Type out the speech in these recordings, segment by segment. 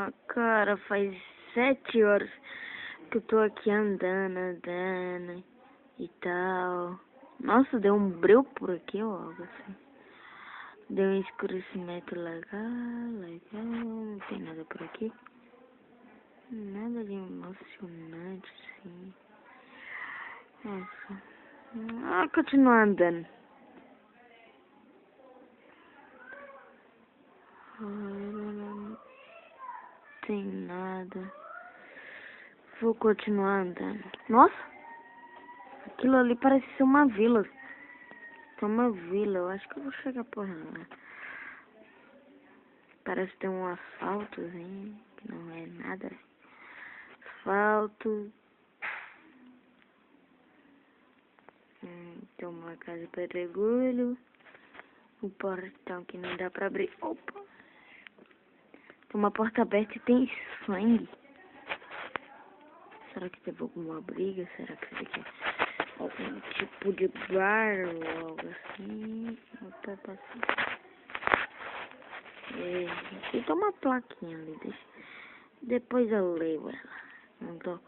Ah, cara, faz 7 horas que eu tô aqui andando e tal. Nossa, deu um breu por aqui ou algo assim. Deu um escurecimento legal. Não tem nada por aqui. Nada de emocionante, assim. Nossa. Continuar andando. Não tem nada. Vou continuar andando. Nossa! Aquilo ali parece ser uma vila. É uma vila. Eu acho que eu vou chegar por lá. Parece ter um asfaltozinho. Que não é nada. Asfalto. Tem uma casa de pedregulho. Um portão que não dá pra abrir. Opa! Tem uma porta aberta e tem sangue. Será que teve alguma briga? Será que isso aqui é algum tipo de bar ou algo assim? E tem uma plaquinha ali. Depois eu leio ela. Não tô...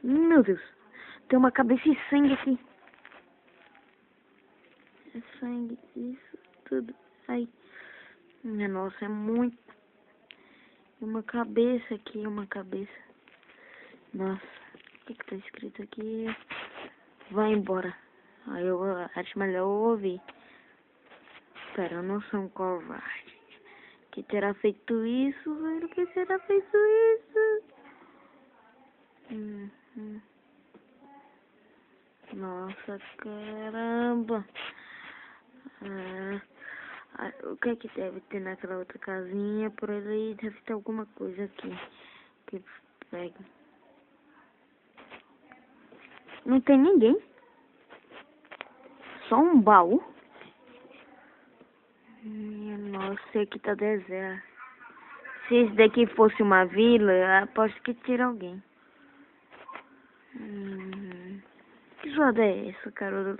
Meu Deus! Tem uma cabeça de sangue aqui. É sangue, isso tudo. Ai. Nossa, é muito. Uma cabeça aqui, uma cabeça. Nossa, o que tá escrito aqui? Vai embora. Aí eu acho melhor eu ouvir. Espera, eu não sou um covarde. Que terá feito isso, velho? Que terá feito isso? Nossa, caramba. O que é que deve ter naquela outra casinha? Por ali deve ter alguma coisa aqui. Que pega. Não tem ninguém. Só um baú. Minha nossa, aqui tá deserto. Se esse daqui fosse uma vila, aposto que tira alguém. Que joda é essa, cara?